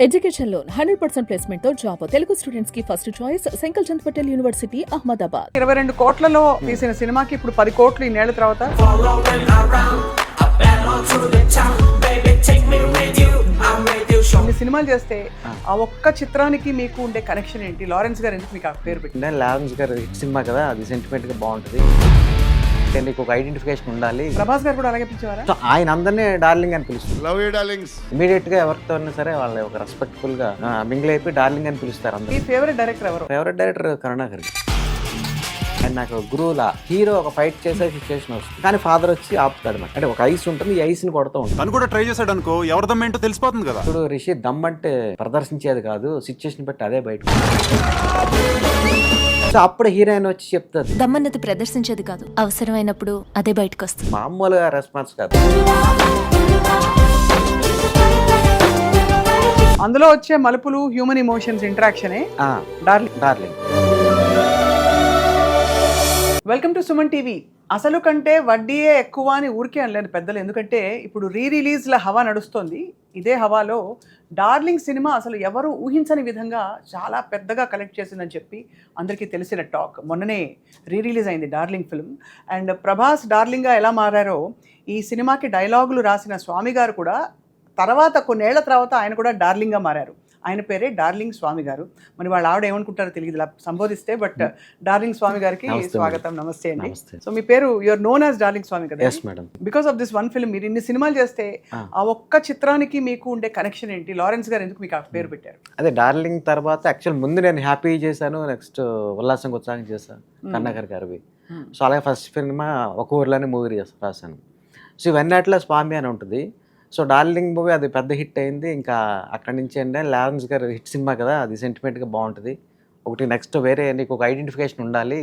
Education loan 100% placement తో job Telugu students కి first choice Sankal Chand Patel university Ahmedabad. 22 కోట్లలో తీసిన సినిమాకి ఇప్పుడు 10 కోట్లు ఈ నేల తర్వాత ఇన్ని సినిమాలు చేస్తే ఆ ఒక్క చిత్రానికి మీకు ఉండే కనెక్షన్ ఏంటి? లారెన్స్ గారు ఎందుకు మీకు ఆ పేరు పెట్టింది? లారెన్స్ గారు సినిమా కదా, అది సెంటిమెంట్ గా బాగుంటుంది. నీకు ఒక ఐడెంటిఫికేషన్ ఉండాలి. ప్రభాస్ గారు కూడా అలాగే పిలిచేవారా? సో ఆయన అందరినీ డార్లింగ్ అని పిలుస్తారు. Love you darlings. ఇమీడియట్ గా ఎవరితో సరే వాళ్ళు ఒక రెస్పెక్ట్ఫుల్ గా మింగిల్ అయిపోయి డార్లింగ్ అని పిలుస్తారు అందరూ. మీ ఫేవరెట్ డైరెక్టర్ ఎవరు? Favourite director Karunakar. అండ్ నాకు గురువులా హీరో ఒక ఫైట్ చేసే సిచ్యువేషన్ వస్తుంది, కానీ ఫాదర్ వచ్చి ఆపుతాడు. అంటే ఒక ఐస్ ఉంటుంది, ఈ ఐస్ ని కొడుతూ ఉంటుంది. తను కూడా ట్రై చేశాడు అనుకో, ఎవరి దమ్ ఏంటో తెలిసిపోతుంది కదా. ఇప్పుడు రిషి దమ్ అంటే ప్రదర్శించేది కాదు, సిచ్యువేషన్ బట్టి అదే బయట. సో అప్పుడు హీరోయిన్ వచ్చి చెప్తుంది, దమ్మన్నది ప్రదర్శించేది కాదు, అవసరమైనప్పుడు అదే బయటకు వస్తుంది. మామూలుగా రెస్పాన్స్ కాదు. అందులో వచ్చే మలుపులు హ్యూమన్ ఎమోషన్స్ ఇంటరాక్షనే darling. Darling. Welcome to Suman TV. అసలు కంటే వడ్డీయే ఎక్కువ అని ఊరికే అనలేదు పెద్దలు, ఎందుకంటే ఇప్పుడు రిలీజ్ల హవా నడుస్తోంది. ఇదే హవాలో డార్లింగ్ సినిమా అసలు ఎవరు ఊహించని విధంగా చాలా పెద్దగా కలెక్ట్ చేసిందని చెప్పి అందరికీ తెలిసిన టాక్. మొన్ననే రిలీజ్ అయింది డార్లింగ్ ఫిల్మ్. అండ్ ప్రభాస్ డార్లింగ్గా ఎలా మారారో ఈ సినిమాకి డైలాగులు రాసిన స్వామి గారు కూడా తర్వాత కొన్నేళ్ల తర్వాత ఆయన కూడా డార్లింగ్గా మారారు. ఆయన పేరే డార్లింగ్ స్వామి గారు. మరి వాళ్ళ ఆవిడ ఏమనుకుంటారో తెలియదు ఇలా సంబోధిస్తే, బట్ డార్లింగ్ స్వామి గారికి స్వాగతం, నమస్తే అండి. సో మీ పేరు you're known as darling Swamy కదా? Yes madam. Because of this one film మీరు ఇన్ని సినిమాలు చేస్తే ఆ ఒక్క చిత్రానికి మీకు ఉండే కనెక్షన్ ఏంటి? లారెన్స్ గారు ఎందుకు మీకు ఆ పేరు పెట్టారు? అదే డార్లింగ్ తర్వాత యాక్చువల్ ముందు నేను హ్యాపీ చేశాను, నెక్స్ట్ ఉల్లాసంగా ఉత్సాహం చేశాను కరుణాకర్ గారివి. సో అలాగే ఫస్ట్ సినిమా ఒక ఊర్లోనే మూవీ రాశాను. సో ఇవన్నీ అట్లా స్వామి అని ఉంటుంది. సో డార్లింగ్ మూవీ అది పెద్ద హిట్ అయింది. ఇంకా అక్కడి నుంచి అంటే లారెన్స్ గారు హిట్ సినిమా కదా, అది సెంటిమెంట్గా బాగుంటుంది, ఒకటి నెక్స్ట్ వేరే నీకు ఒక ఐడెంటిఫికేషన్ ఉండాలి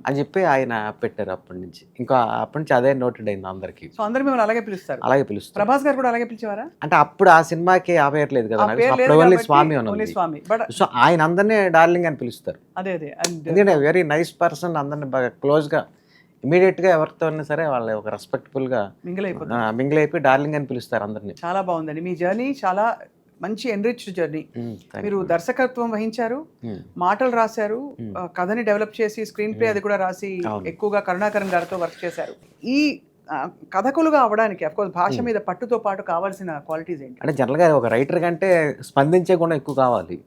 అని చెప్పి ఆయన పెట్టారు. అప్పటి నుంచి ఇంకా అప్పటి నుంచి అదే నోటెడ్ అయింది అందరికి. సో అందరూ మిమ్మల్ని అలాగే పిలుస్తారు? అలాగే పిలుస్తారు. ప్రభాస్ గారు కూడా అలాగే పిలిచేవారా? అంటే అప్పుడు ఆ సినిమాకి ఆ పేరు లేదు కదా, అప్పుడు ఓన్లీ స్వామి అని. సో ఆయన అందరినీ డార్లింగ్ అని పిలుస్తారు. అదే అదే, ఎందుకంటే వెరీ నైస్ పర్సన్, అందరిని బాగా క్లోజ్గా ఇమీడియట్గా ఎవరితో సరే వాళ్ళు ఒక రెస్పెక్ట్ఫుల్గా మింగిల్ అయిపోయి డార్లింగ్ అని పిలుస్తారు అందరినీ. చాలా బాగుందండి మీ జర్నీ, చాలా మంచి ఎన్రిచ్డ్ జర్నీ. మీరు దర్శకత్వం వహించారు, మాటలు రాశారు, కథని డెవలప్ చేసి స్క్రీన్ ప్లే అది కూడా రాసి ఎక్కువగా కరుణాకరన్ గారితో వర్క్ చేశారు. ఈ కథకులుగా అవడానికి అఫ్కోర్స్ భాష మీద పట్టుతో పాటు కావాల్సిన క్వాలిటీస్ ఏంటి? అంటే జనరల్గా ఒక రైటర్ కంటే స్పందించే గుణం ఎక్కువ కావాలి.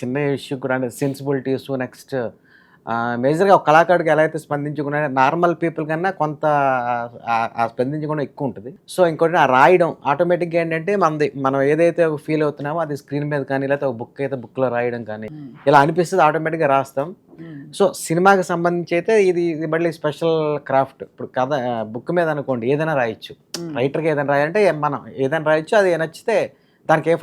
చిన్న ఇష్యూ కూడా అంటే సెన్సిబిలిటీస్, నెక్స్ట్ మేజర్గా ఒక కళాకారుడికి ఎలా అయితే స్పందించకుండా నార్మల్ పీపుల్ కన్నా కొంత ఆ స్పందించకుండా ఎక్కువ ఉంటుంది. సో ఇంకోటి ఆ రాయడం ఆటోమేటిక్గా ఏంటంటే మనం ఏదైతే ఫీల్ అవుతున్నామో అది స్క్రీన్ మీద కానీ లేకపోతే ఒక బుక్ అయితే బుక్లో రాయడం కానీ ఇలా అనిపిస్తుంది, ఆటోమేటిక్గా రాస్తాం. సో సినిమాకి సంబంధించి అయితే ఇది మళ్ళీ స్పెషల్ క్రాఫ్ట్. ఇప్పుడు కథ బుక్ మీద అనుకోండి ఏదైనా రాయొచ్చు, రైటర్కి ఏదైనా రాయాలంటే మనం ఏదైనా రాయొచ్చు, అది నచ్చితే దానికి ఏ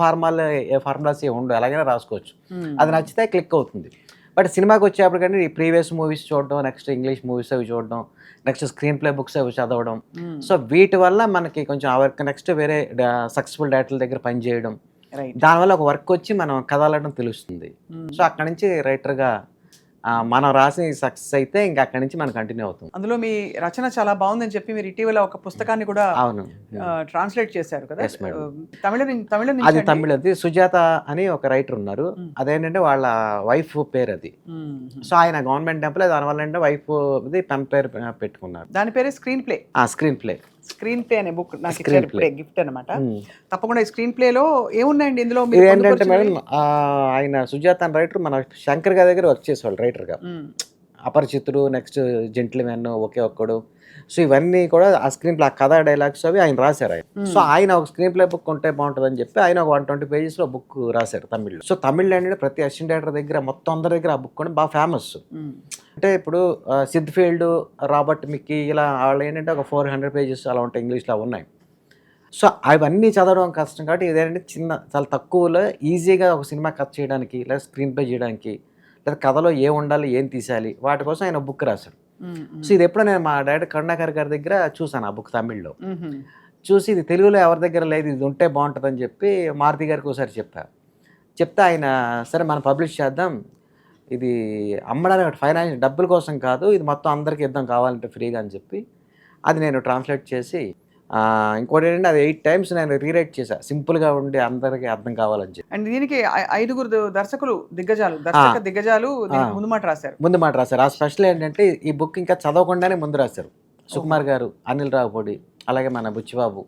ఫార్ములాస్ ఉండవు, ఎలాగైనా రాసుకోవచ్చు, అది నచ్చితే క్లిక్ అవుతుంది. బట్ సినిమాకి వచ్చేప్పటికంటే ఈ ప్రీవియస్ మూవీస్ చూడడం, నెక్స్ట్ ఇంగ్లీష్ మూవీస్ అవి చూడడం, నెక్స్ట్ స్క్రీన్ ప్లే బుక్స్ అవి చదవడం, సో వీటి వల్ల మనకి కొంచెం వర్క్ నెక్స్ట్ వేరే సక్సెస్ఫుల్ డైరెక్టర్ల దగ్గర పనిచేయడం, దానివల్ల ఒక వర్క్ వచ్చి మనం కదలడం తెలుస్తుంది. సో అక్కడి నుంచి రైటర్గా మనం రాసి సక్సెస్ అయితే ఇంకా అక్కడి నుంచి మనం కంటిన్యూ అవుతాం. అందులో మీ రచన చాలా బాగుందని చెప్పి మీరు ఇటీవల ఒక పుస్తకాన్ని కూడా అవును ట్రాన్స్లేట్ చేశారు కదా? అది తమిళది. సుజాత అని ఒక రైటర్ ఉన్నారు, అదేంటంటే వాళ్ళ వైఫ్ పేరు అది. సో ఆయన గవర్నమెంట్ ఎంప్లాయ్, దానివల్ల అంటే వైఫ్ పెన్ పేరు పెట్టుకున్నారు, దాని పేరే స్క్రీన్ ప్లే. స్క్రీన్ ప్లే అనే బుక్ నాకు ఇచ్చారు గిఫ్ట్ అనమాట. తప్పకుండా ఈ స్క్రీన్ ప్లేలో ఏమున్నాయండి ఇందులో? ఏంటంటే మేడం ఆయన సుజాత అని రైటర్ మన శంకర్ గారి దగ్గర వర్క్ చేసేవాళ్ళు రైటర్గా. అపరిచితుడు, నెక్స్ట్ జెంటిల్మెన్, ఒకే ఒక్కడు, సో ఇవన్నీ కూడా ఆ స్క్రీన్ ప్లే, ఆ కథ డైలాగ్స్ అవి ఆయన రాశారు ఆయన. సో ఆయన ఒక స్క్రీన్ ప్లే బుక్ ఉంటే బాగుంటుందని చెప్పి ఆయన ఒక 120 పేజెస్లో బుక్ రాశారు తమిళ్లో. సో తమిళ్ అంటే ప్రతి అసిస్టెంట్ డైరెక్టర్ దగ్గర మొత్తం అందరి దగ్గర ఆ బుక్ కూడా బాగా ఫేమస్. అంటే ఇప్పుడు సిద్ ఫీల్డ్, రాబర్ట్ మిక్కీ ఇలా వాళ్ళు ఏంటంటే ఒక 400 పేజెస్ అలా ఉంటాయి, ఇంగ్లీష్లో ఉన్నాయి. సో అవన్నీ చదవడం కష్టం కాబట్టి ఇదేంటంటే చాలా తక్కువలో ఈజీగా ఒక సినిమా కథ చేయడానికి, లేదా స్క్రీన్ ప్లే చేయడానికి, లేదా కథలో ఏం ఉండాలి, ఏం తీసాలి, వాటి కోసం ఆయన బుక్ రాశారు. సో ఇది ఎప్పుడో నేను మా డైరెక్టర్ కరుణాకర్ గారి దగ్గర చూసాను ఆ బుక్ తమిళ్లో. చూసి ఇది తెలుగులో ఎవరి దగ్గర లేదు, ఇది ఉంటే బాగుంటుందని చెప్పి మారుతి గారికి ఒకసారి చెప్తే ఆయన సరే మనం పబ్లిష్ చేద్దాం, ఇది అమ్మడానికి ఫైనాన్స్ డబ్బుల కోసం కాదు, ఇది మొత్తం అందరికీ ఇద్దాం కావాలంటే ఫ్రీగా అని చెప్పి అది నేను ట్రాన్స్లేట్ చేసి ఇంకోటి ఏంటంటే అది 8 times నేను రీరైట్ చేశా, సింపుల్గా ఉండి అందరికీ అర్థం కావాలని చెప్పి. అండ్ దీనికి 5 దర్శకులు దిగ్గజాలు దీనికి ముందు మాట రాశారు. ముందు మాట రాశారు. ఆ స్పెషల్ ఏంటంటే ఈ బుక్ ఇంకా చదవకుండానే ముందు రాశారు. సుకుమార్ గారు, అనిల్ రావుపూడి, అలాగే మన బుచ్చిబాబు,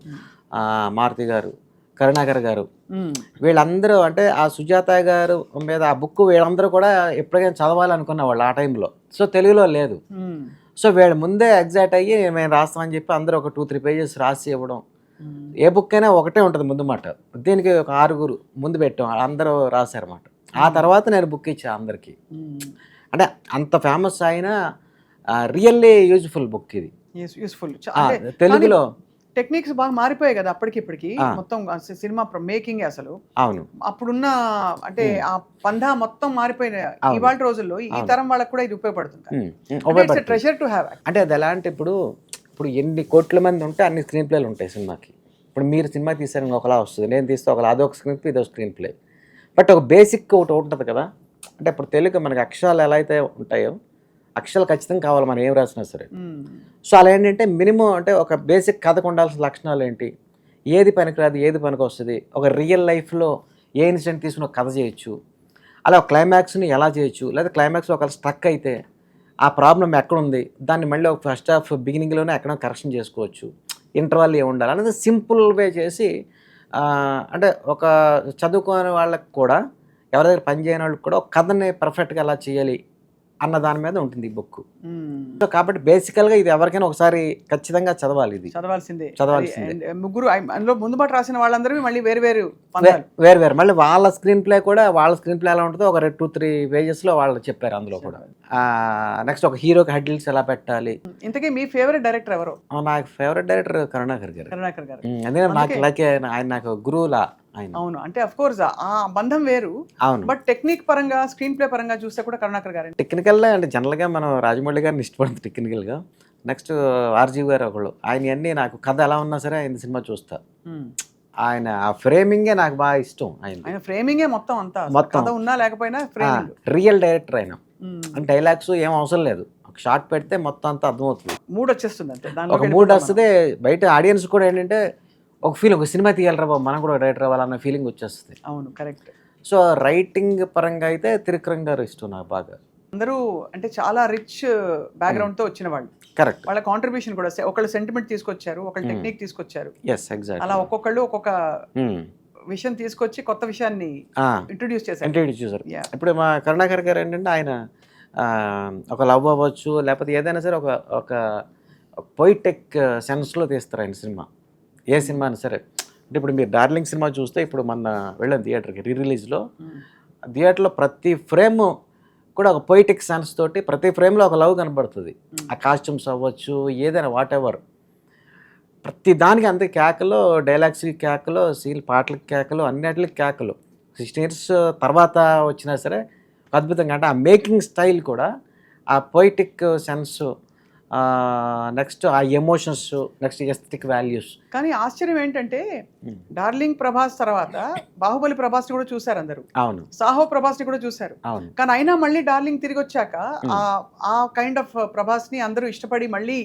మారుతి గారు, కరుణాకర్ గారు, వీళ్ళందరూ అంటే ఆ సుజాత గారు మీద ఆ బుక్ వీళ్ళందరూ కూడా ఎప్పటికైనా చదవాలనుకున్న వాళ్ళు ఆ టైంలో. సో తెలుగులో లేదు. సో వీళ్ళు ముందే ఎగ్జాక్ట్ అయ్యి మేము రాస్తామని చెప్పి అందరూ ఒక 2-3 pages రాసి ఇవ్వడం. ఏ బుక్ అయినా ఒకటే ఉంటుంది ముందు మాట. దీనికి ఒక 6 ముందు పెట్టాం, అందరూ రాశారన్నమాట. ఆ తర్వాత నేను బుక్ ఇచ్చా అందరికీ. అంటే అంత ఫేమస్ అయిన రియల్లీ యూజ్ఫుల్ బుక్ ఇది. యూస్ఫుల్. తెలుగులో టెక్నిక్స్ బాగా మారిపోయాయి కదా అప్పటికిప్పటికి. మొత్తం సినిమా మేకింగ్ అసలు అవును అప్పుడున్న అంటే ఆ పందా మొత్తం మారిపోయిన ఇవాళ రోజుల్లో ఈ తరం వాళ్ళకి కూడా ఇది ఉపయోగపడుతుంది. Treasure to have. అంటే అది ఎలా అంటే ఇప్పుడు ఎన్ని కోట్ల మంది ఉంటే అన్ని స్క్రీన్ ప్లేలు ఉంటాయి సినిమాకి. ఇప్పుడు మీరు సినిమా తీసారు ఒకలా వస్తుంది, నేను తీస్తే ఒకలా, అదొక స్క్రీన్ ప్లే, ఇదొక స్క్రీన్ ప్లే. బట్ ఒక బేసిక్ ఒకటి ఉంటుంది కదా. అంటే ఇప్పుడు తెలుగు మనకి అక్షరాలు ఎలా అయితే ఉంటాయో అక్షరాలు ఖచ్చితంగా కావాలి మనం ఏం రాసినా సరే. సో అలా ఏంటంటే మినిమం అంటే ఒక బేసిక్ కథకు ఉండాల్సిన లక్షణాలు ఏంటి, ఏది పనికిరాదు, ఏది పనికి వస్తుంది, ఒక రియల్ లైఫ్లో ఏ ఇన్సిడెంట్ తీసుకుని ఒక కథ చేయొచ్చు, అలా ఒక క్లైమాక్స్ని ఎలా చేయొచ్చు, లేదా క్లైమాక్స్లో ఒకవేళ స్ట్రక్ అయితే ఆ ప్రాబ్లం ఎక్కడుంది దాన్ని మళ్ళీ ఒక ఫస్ట్ హాఫ్ బిగినింగ్లోనే ఎక్కడ కరెక్షన్ చేసుకోవచ్చు, ఇంటర్వల్ ఏ ఉండాలి అనేది సింపుల్ వే చేసి అంటే ఒక చదువుకోని వాళ్ళకి కూడా, ఎవరి దగ్గర పని చేయని వాళ్ళకి కూడా ఒక కథని పర్ఫెక్ట్గా ఎలా చేయాలి అన్న దాని మీద ఉంటుంది ఈ బుక్. సో కాబట్టి బేసికల్గా ఇది ఎవరికైనా ఒకసారి ఖచ్చితంగా చదవాలి, ఇది చదవాల్సిందే. ముగ్గురు అందులో ముందు మాట రాసిన వాళ్ళందరూ మళ్ళీ వేరు మళ్ళీ వాళ్ళ స్క్రీన్ ప్లే ఎలా ఉంటుందో ఒక 2-3 pagesలో వాళ్ళు చెప్పారు అందులో కూడా. నెక్స్ట్ ఒక హీరోకి హెడ్లైన్స్ ఎలా పెట్టాలి. ఇంతకీ మీ ఫేవరెట్ డైరెక్టర్ ఎవరు? నాకు ఫేవరెట్ డైరెక్టర్ కరుణాకర్ గారు. అదే నాకు లైక్ ఆయన నాకు గురువులా. అవును, అంటే అఫ్ కోర్స్ ఆ బంధం వేరు. అవును, బట్ టెక్నిక్ పరంగా స్క్రీన్ ప్లే పరంగా చూస్తే కూడా కరుణాకర్ గారు టెక్నికల్గా అంటే జనరల్గా మనం రాజమౌళి గారిని ఇష్టపడుతుంది టెక్నికల్గా. నెక్స్ట్ ఆర్జీవి గారు ఒకళ్ళు, ఆయన అన్నీ నాకు కథ ఎలా ఉన్నా సరే ఆయన సినిమా చూస్తా. ఆయన ఆ ఫ్రేమింగే నాకు బాగా ఇష్టం. ఆయన ఫ్రేమింగే మొత్తం అంతా, కథ ఉన్నా లేకపోయినా రియల్ డైరెక్టర్ ఆయన. డైలాగ్స్ ఏం అవసరం లేదు, ఒక షార్ట్ పెడితే మొత్తం అంతా అర్థమవుతుంది, మూడ్ వచ్చేస్తుంది అంతే. ఒక మూడ్ వస్తుంది. బయట ఆడియన్స్ కూడా ఏంటంటే ఒక ఫీలింగ్, ఒక సినిమా తీయాలరా బాబు మనం కూడా రైటర్ అవ్వాలన్న ఫీలింగ్ వచ్చేస్తుంది. అవును, కరెక్ట్. సో రైటింగ్ పరంగా అయితే త్రివిక్రమ్ గారు ఇష్టం నాకు బాగా. అందరూ అంటే చాలా రిచ్ బ్యాక్గ్రౌండ్ తో వచ్చిన వాళ్ళు. కరెక్ట్. వాళ్ళ కాంట్రిబ్యూషన్ కూడా, ఒకళ్ళు సెంటిమెంట్ తీసుకొచ్చారు, ఒకళ్ళు టెక్నిక్ తీసుకొచ్చారు. అలా ఒక్కొక్కళ్ళు ఒక్కొక్క విషయం తీసుకొచ్చి కొత్త విషయాన్ని ఇంట్రొడ్యూస్ చేశారు. ఇప్పుడు మా కరుణాకర్ గారు ఏంటంటే ఆయన ఒక లవ్ అవ్వచ్చు, లేకపోతే ఏదైనా సరే ఒక పొయిటిక్ సెన్స్లో తీస్తారు ఆయన సినిమా, ఏ సినిమా అయినా సరే. అంటే ఇప్పుడు మీరు డార్లింగ్ సినిమా చూస్తే, ఇప్పుడు మన వెళ్ళాం థియేటర్కి రిలీజ్లో, థియేటర్లో ప్రతి ఫ్రేమ్ కూడా ఒక పొయిటిక్ సెన్స్ తోటి ప్రతి ఫ్రేమ్లో ఒక లవ్ కనబడుతుంది. ఆ కాస్ట్యూమ్స్ అవ్వచ్చు, ఏదైనా వాట్ ఎవర్, ప్రతి దానికి అంతే కేకలు, డైలాగ్స్కి కేకలు, పాటలకి కేకలు, అన్నిటికి కేకలు. 16 years తర్వాత వచ్చినా సరే అద్భుతంగా. అంటే ఆ మేకింగ్ స్టైల్ కూడా, ఆ పొయిటిక్ సెన్స్, నెక్స్ట్ ఆ ఎమోషన్స్, నెక్స్ట్ ఎస్థెటిక్ వాల్యూస్. కానీ ఆశ్చర్యం ఏంటంటే డార్లింగ్ ప్రభాస్ తర్వాత బాహుబలి ప్రభాస్ ని కూడా చూసారు అందరూ. అవును. సాహో ప్రభాస్ ని కూడా చూసారు. అవును. కానీ అయినా మళ్ళీ డార్లింగ్ తిరిగి వచ్చాక ఆ కైండ్ ఆఫ్ ప్రభాస్ ని అందరూ ఇష్టపడి మళ్ళీ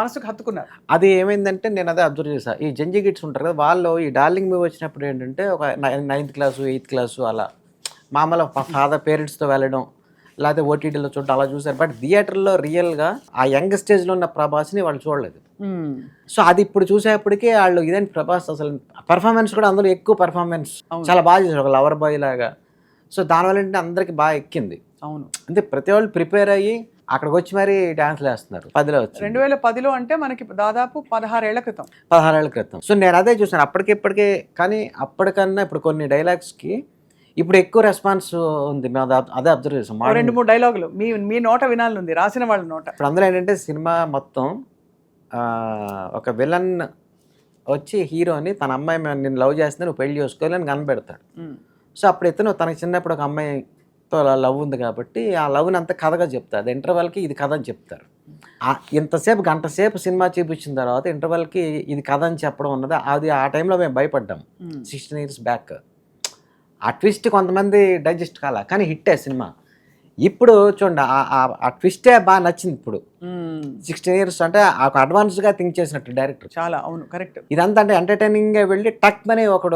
మనసుకు హత్తుకున్నారు. అది ఏమైందంటే నేను అదే అబ్జర్వ్ చేశాను. ఈ జంజీ గిట్స్ ఉంటారు కదా, వాళ్ళు ఈ డార్లింగ్ మూవీ వచ్చినప్పుడు ఏంటంటే ఒక 9th class 8th class అలా మామూలు ఫాదర్ పేరెంట్స్తో వెళ్ళడం, లేకపోతే ఓటీటీలో చూడడం అలా చూసారు. బట్ థియేటర్లో రియల్గా ఆ యంగ్ స్టేజ్లో ఉన్న ప్రభాస్ని వాళ్ళు చూడలేదు. సో అది ఇప్పుడు చూసేప్పటికీ వాళ్ళు ఇదేంటి ప్రభాస్ అసలు పర్ఫార్మెన్స్ కూడా, అందులో ఎక్కువ పర్ఫార్మెన్స్ చాలా బాగా చేశారు, ఒక లవర్ బాయ్ లాగా. సో దానివల్ల ఏంటంటే అందరికి బాగా ఎక్కింది. అవును, అంటే ప్రతి వాళ్ళు ప్రిపేర్ అయ్యి అక్కడికి వచ్చి మరి డాన్స్లు వేస్తున్నారు. 2010లో అంటే మనకి దాదాపు 16 ఏళ్ల క్రితం. సో నేను అదే చూసాను అప్పటికిప్పటికే. కానీ అప్పటికన్నా ఇప్పుడు కొన్ని డైలాగ్స్కి ఇప్పుడు ఎక్కువ రెస్పాన్స్ ఉంది. మేము అదే అబ్జర్వ్ చేసాం. 2-3 డైలాగులు మీ నోట వినాలని ఉంది, రాసిన వాళ్ళ నోట. ఇప్పుడు అందులో ఏంటంటే సినిమా మొత్తం ఒక విలన్ వచ్చి హీరోని తన అమ్మాయి నేను లవ్ చేస్తే నువ్వు పెళ్లి చేసుకోవాలని కనబెడతాడు. సో అప్పుడు ఇతను తనకి చిన్నప్పుడు ఒక అమ్మాయితో లవ్ ఉంది కాబట్టి ఆ లవ్ని అంత కథగా చెప్తారు. ఇంటర్వెల్కి ఇది కథ అని చెప్తారు. ఇంతసేపు గంట సేపు సినిమా చూపించిన తర్వాత ఇంటర్వెల్కి ఇది కథ అని చెప్పడం ఉన్నది, అది ఆ టైంలో మేము భయపడ్డాం 16 years బ్యాక్. ఆ ట్విస్ట్ కొంతమంది డైజెస్ట్ కాల, కానీ హిట్టే సినిమా. ఇప్పుడు చూడండి ఆ ట్విస్టే బాగా నచ్చింది ఇప్పుడు 16 years అంటే ఒక అడ్వాన్స్గా థింక్ చేసినట్టు డైరెక్టర్. చాలా అవును, కరెక్ట్. ఇదంతా అంటే ఎంటర్టైనింగ్గా వెళ్ళి టక్ అని ఒక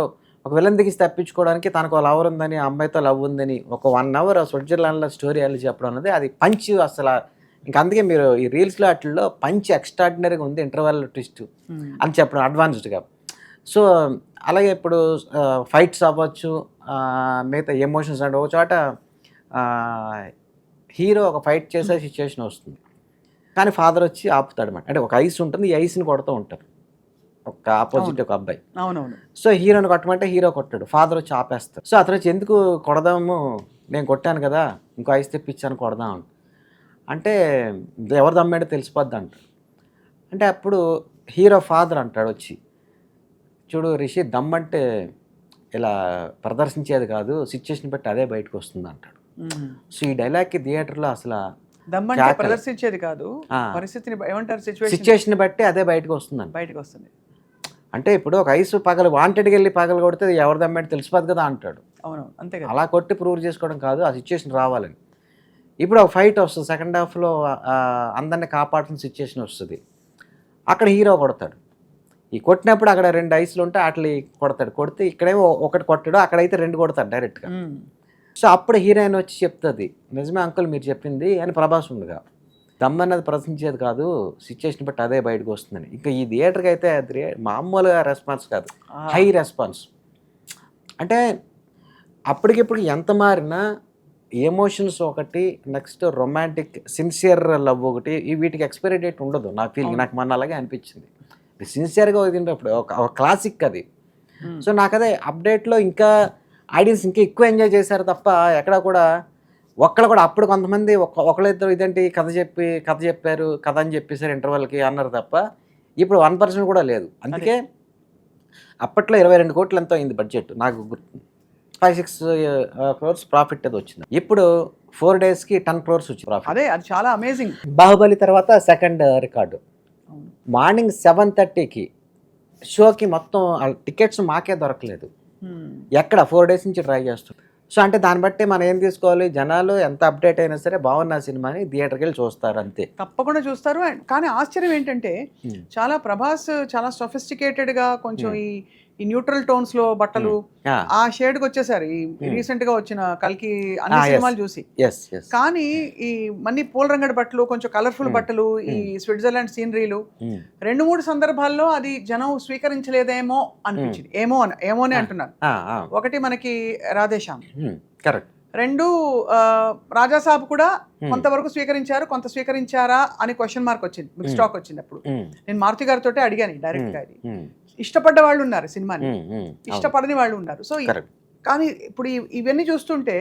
విలన్ దిగిసి తప్పించుకోవడానికి తనకు లవర్ ఉందని, ఆ అమ్మాయితో లవ్ ఉందని ఒక 1 hour స్విట్జర్లాండ్లో స్టోరీ వెళ్ళి చెప్పడం అనేది అది పంచ్ అసలు. ఇంకా అందుకే మీరు ఈ రీల్స్లో వాటిల్లో పంచ్ ఎక్స్ట్రాడినరీగా ఉంది, ఇంటర్వెల్ ట్విస్ట్ అని చెప్పడం అడ్వాన్స్డ్గా. సో అలాగే ఇప్పుడు ఫైట్స్ అవ్వచ్చు, మిగతా ఎమోషన్స్ అంటే ఒక చోట హీరో ఒక ఫైట్ చేసే సిచ్యువేషన్ వస్తుంది, కానీ ఫాదర్ వచ్చి ఆపుతాడు అన్నమాట. అంటే ఒక ఐస్ ఉంటుంది, ఈ ఐస్ని కొడుతూ ఉంటారు ఒక ఆపోజిట్ ఒక అబ్బాయి. అవునవును. సో హీరోని కొట్టమంటే హీరో కొట్టాడు, ఫాదర్ వచ్చి ఆపేస్తాడు. సో అతను వచ్చి ఎందుకు కొడదాము, నేను కొట్టాను కదా ఇంకో ఐస్ తెప్పించాను కొడదాం అంటే ఎవరు దమ్మాడో తెలిసిపోద్ది అంటాడు. అంటే అప్పుడు హీరో ఫాదర్ అంటాడు వచ్చి, చూడు రిషి, దమ్మంటే ఇలా ప్రదర్శించేది కాదు, సిచ్యువేషన్ బట్టి అదే బయటకు వస్తుంది అంటాడు. సో ఈ డైలాగ్కి థియేటర్లో అసలు దమ్మంటే ప్రదర్శించేది కాదు, పరిస్థితిని ఏమంటారు, సిచ్యువేషన్ బట్టి అదే బయటకు వస్తుంది బయటకు వస్తుంది. అంటే ఇప్పుడు ఒక ఐస్ వాంటెడ్కి వెళ్ళి పగలు కొడితే ఎవరు దమ్మంటే తెలిసిపోద్ది కదా అంటాడు. అవును, అంతే కదా. అలా కొట్టి ప్రూవ్ చేసుకోవడం కాదు, ఆ సిచ్యువేషన్ రావాలని. ఇప్పుడు ఒక ఫైట్ వస్తుంది, సెకండ్ హాఫ్లో అందరిని కాపాడుతున్న సిచ్యువేషన్ వస్తుంది, అక్కడ హీరో కొడతాడు. ఈ కొట్టినప్పుడు అక్కడ 2 ఐస్లు ఉంటే అట్లా కొడతాడు, కొడితే ఇక్కడేమో ఒకటి కొట్టాడు, అక్కడైతే 2 కొడతాడు డైరెక్ట్గా. సో అప్పుడు హీరోయిన్ వచ్చి చెప్తుంది, నిజమే అంకుల్ మీరు చెప్పింది అని. ప్రభాస్ ఉండగా దమ్ అన్నది ప్రదర్శించేది కాదు, సిచ్యువేషన్ బట్టి అదే బయటకు వస్తుందని. ఇంకా ఈ థియేటర్కి అయితే అది మామూలుగా రెస్పాన్స్ కాదు, హై రెస్పాన్స్. అంటే అప్పటికిప్పుడు ఎంత మారినా ఎమోషన్స్ ఒకటి, నెక్స్ట్ రొమాంటిక్ సిన్సియర్ లవ్ ఒకటి, వీటికి ఎక్స్పైరీ డేట్ ఉండదు నా ఫీలింగ్. నాకు మొన్న అలాగే అనిపించింది, సిన్సియర్గా వదిలినప్పుడు ఒక క్లాసిక్ అది. సో నాకు అదే అప్డేట్లో ఇంకా ఆడియన్స్ ఇంకా ఎక్కువ ఎంజాయ్ చేశారు తప్ప ఎక్కడ కూడా ఒక్కళ్ళు కూడా అప్పుడు కొంతమంది ఒకళ్ళిద్దరు ఇదేంటి కథ చెప్పారు కథ అని చెప్పేసారు ఇంటర్వెల్కి అన్నారు తప్ప ఇప్పుడు 1% కూడా లేదు. అందుకే అప్పట్లో 22 కోట్లు ఎంతో అయింది బడ్జెట్, నాకు గుర్తు 5-6 crores ప్రాఫిట్ అది వచ్చింది. ఇప్పుడు 4 daysకి 10 crores వచ్చింది ప్రాఫిట్. అదే, అది చాలా అమేజింగ్. బాహుబలి తర్వాత సెకండ్ రికార్డు. మార్నింగ్ 7:30కి షోకి మొత్తం టికెట్స్ మాకే దొరకలేదు, ఎక్కడ 4 days నుంచి ట్రై చేస్తుంది. సో అంటే దాన్ని బట్టి మనం ఏం తీసుకోవాలి, జనాలు ఎంత అప్డేట్ అయినా సరే బాగున్న సినిమాని థియేటర్కి వెళ్ళి చూస్తారు అంతే, తప్పకుండా చూస్తారు. కానీ ఆశ్చర్యం ఏంటంటే చాలా ప్రభాస్ చాలా సొఫిస్టికేటెడ్గా కొంచెం ఈ న్యూట్రల్ టోన్స్ లో బట్టలు ఆ షేడ్ కి వచ్చేసారు ఈ రీసెంట్ గా వచ్చిన కల్కి అన్ని సినిమాలు చూసి. కానీ ఈ మన్ని పూల రంగడి బట్టలు, కొంచెం కలర్ఫుల్ బట్టలు, ఈ స్విట్జర్లాండ్ సీనరీలు 2-3 సందర్భాల్లో అది జనం స్వీకరించలేదేమో అనిపించింది. ఏమోనే అంటున్నాను. ఒకటి మనకి రాధేశ్యామ్, కరెక్ట్. 2 రాజాసాబ్ కూడా కొంతవరకు స్వీకరించారు, కొంత స్వీకరించారా అని క్వశ్చన్ మార్క్ వచ్చింది, మిక్స్ టాక్ వచ్చింది. అప్పుడు నేను మారుతి గారితో అడిగాను డైరెక్ట్ గా, ఇష్టపడ్డ వాళ్ళు ఉన్నారు సినిమాని, ఇష్టపడని వాళ్ళు ఉన్నారు. సో కానీ ఇప్పుడు ఇవన్నీ చూస్తుంటే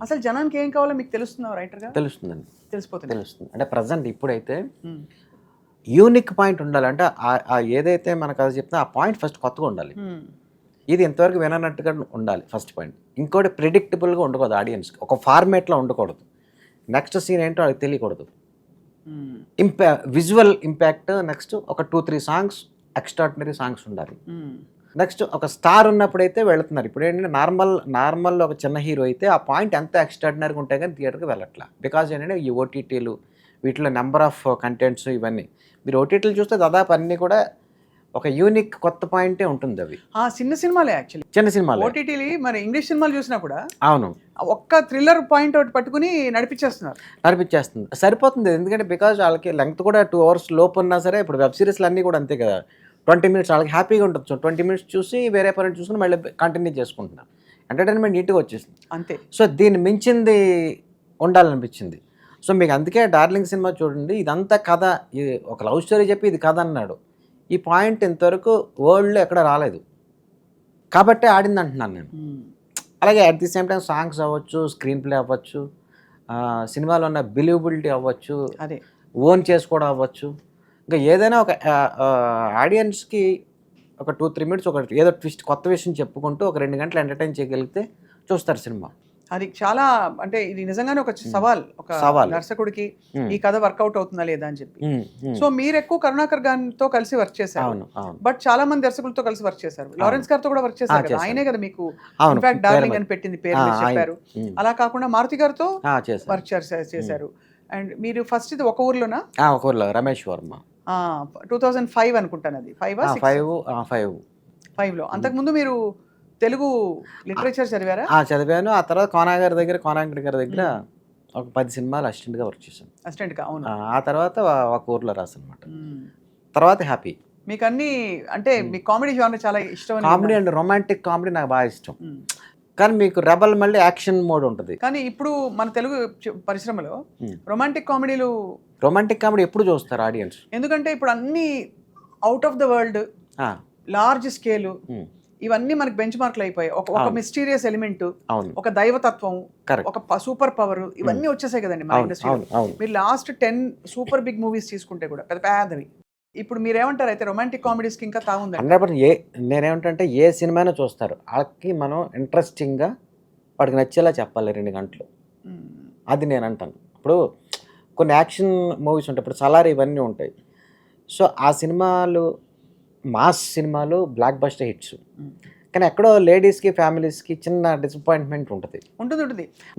అసలు జనానికి ఏం కావాలో మీకు తెలుస్తుందా రైటర్ గా? తెలుస్తుందండి, తెలుస్తుంది. అంటే ప్రజెంట్ ఇప్పుడైతే యూనిక్ పాయింట్ ఉండాలి. అంటే ఏదైతే మనకు అది చెప్తే ఆ పాయింట్ ఫస్ట్ కొత్తగా ఉండాలి, ఇది ఇంతవరకు విననట్టుగా ఉండాలి ఫస్ట్ పాయింట్. ఇంకోటి ప్రిడిక్టబుల్గా ఉండకూడదు, ఆడియన్స్కి ఒక ఫార్మేట్లో ఉండకూడదు, నెక్స్ట్ సీన్ ఏంటో అది తెలియకూడదు, విజువల్ ఇంపాక్ట్, నెక్స్ట్ ఒక 2-3 సాంగ్స్ ఎక్స్ట్రాడినరీ సాంగ్స్ ఉండాలి. నెక్స్ట్ ఒక స్టార్ ఉన్నప్పుడైతే వెళుతున్నారు. ఇప్పుడు ఏంటంటే నార్మల్ ఒక చిన్న హీరో అయితే ఆ పాయింట్ ఎంత ఎక్స్ట్రాడినరీగా ఉంటాయి కానీ థియేటర్కి వెళ్ళట్లా. బికాజ్ ఏంటంటే ఈ ఓటీటీలు వీటిలో నెంబర్ ఆఫ్ కంటెంట్స్ ఇవన్నీ మీరు ఓటీటీలు చూస్తే దాదాపు అన్నీ కూడా ఒక యూనిక్ కొత్త పాయింటే ఉంటుంది. అవి చిన్న సినిమాలే, యాక్చువల్లీ చిన్న సినిమాలు. ఓటీటీలు మరి ఇంగ్లీష్ సినిమాలు చూసినా కూడా అవును ఒక్క థ్రిల్లర్ పాయింట్ ఒకటి పట్టుకుని నడిపించేస్తుంది, సరిపోతుంది. ఎందుకంటే బికాజ్ వాళ్ళకి లెంగ్త్ కూడా 2 hours లోపు ఉన్నా సరే, ఇప్పుడు వెబ్ సిరీస్లు అన్నీ కూడా అంతే కదా, 20 minutes వాళ్ళకి హ్యాపీగా ఉంటుంది. 20 minutes చూసి వేరే పని చూసుకుని మళ్ళీ కంటిన్యూ చేసుకుంటున్నారు, ఎంటర్టైన్మెంట్ నీట్గా వచ్చేసింది అంతే. సో దీన్ని మించింది ఉండాలనిపించింది. సో మీకు అందుకే డార్లింగ్ సినిమా చూడండి, ఇదంతా కథ, ఒక లవ్ స్టోరీ చెప్పి ఇది కథ అన్నాడు, ఈ పాయింట్ ఇంతవరకు వరల్డ్లో ఎక్కడ రాలేదు కాబట్టి ఆడింది అంటున్నాను నేను. అలాగే at the same time songs అవ్వచ్చు, స్క్రీన్ ప్లే అవ్వచ్చు, సినిమాలో ఉన్న బిలీవబిలిటీ అవ్వచ్చు, అదే ఓన్ చేసుకోవడం అవ్వచ్చు, ఇంకా ఏదైనా ఒక ఆడియన్స్కి ఒక 2-3 minutes ఒక ఏదో ట్విస్ట్ కొత్త విషయం చెప్పుకుంటూ ఒక 2 గంటలు ఎంటర్టైన్ చేయగలిగితే చూస్తారు సినిమా. అది చాలా అంటే ఇది నిజంగానే ఒక సవాల్, ఒక సవాల్. దర్శకుడికి ఉమ్, ఈ కథ వర్కౌట్ అవుతుందా లేదా అని చెప్పి. ఉమ్, ఉమ్. సో మీరు ఎక్కువ కరుణాకర్ గారితో కలిసి వర్క్ చేశారు, అవును అవును బట్ చాలా మంది దర్శకులతో కలిసి వర్క్ చేశారు. లారెన్స్ గారితో కూడా వర్క్ చేశారు కదా, చేశాను. ఆయనే కదా మీకు అవును, ఇన్ఫాక్ట్ పేరు డార్లింగ్ మరి. అని పెట్టింది పేరు, ఆ, మీరు ఆయన. చెప్పారు. ఉమ్. అలా కాకుండా మారుతి గారితో చేశాను. వర్క్ చేశారు. అండ్ మీరు ఫస్ట్ ఇది ఒక ఊర్లోనా? ఒక ఊర్లో రమేష్ వర్మ. 2005 అనుకుంటాను, అది 5 5 లో. అంతకుముందు మీరు తెలుగు లిటరేచర్ చదివారా? చదివాను. ఆ తర్వాత కోనాగారి దగ్గర, కోనాగర్ గారి దగ్గర ఒక 10 సినిమాలు అసిస్టెంట్గా వర్క్ చేశాను. అసిస్టెంట్ గా. అవును. ఆ తర్వాత ఒక ఊర్లో రాసాను అనమాట. తర్వాత హ్యాపీ. మీకు అన్ని అంటే మీ కామెడీ జానర్ చాలా ఇష్టం. కామెడీ అండ్ రొమాంటిక్ కామెడీ నాకు బాగా ఇష్టం. కానీ మీకు రెబల్ మళ్ళీ యాక్షన్ మోడ్ ఉంటుంది. కానీ ఇప్పుడు మన తెలుగు పరిశ్రమలో రొమాంటిక్ కామెడీలు, రొమాంటిక్ కామెడీ ఎప్పుడు చూస్తారు ఆడియన్స్? ఎందుకంటే ఇప్పుడు అన్ని out of the world, large scale, ఇవన్నీ మనకి బెంచ్ మార్క్లు అయిపోయాయి. ఒక మిస్టీరియస్ ఎలిమెంట్, అవును, ఒక దైవతత్వం, కరెక్ట్, ఒక సూపర్ పవర్, ఇవన్నీ వచ్చేసాయి కదండి మన ఇండస్ట్రీలో. మీరు లాస్ట్ 10 సూపర్ బిగ్ మూవీస్ తీసుకుంటే కూడా పెద్ద పెద్దవి. ఇప్పుడు మీరేమంటారు అయితే రొమాంటిక్ కామెడీస్కి ఇంకా తాగుంది? 100%. నేనేమంటే ఏ సినిమానో చూస్తారు, వాళ్ళకి మనం ఇంట్రెస్టింగ్గా వాడికి నచ్చేలా చెప్పాలి 2 గంటలు. అది నేను అంటాను. ఇప్పుడు కొన్ని యాక్షన్ మూవీస్ ఉంటాయి, ఇప్పుడు సలార్ ఇవన్నీ ఉంటాయి. సో ఆ సినిమాలు మాస్ సినిమాలు బ్లాక్ బస్టర్ హిట్స్, కానీ ఎక్కడో లేడీస్కి ఫ్యామిలీస్కి చిన్న డిసప్పాయింట్మెంట్ ఉంటుంది.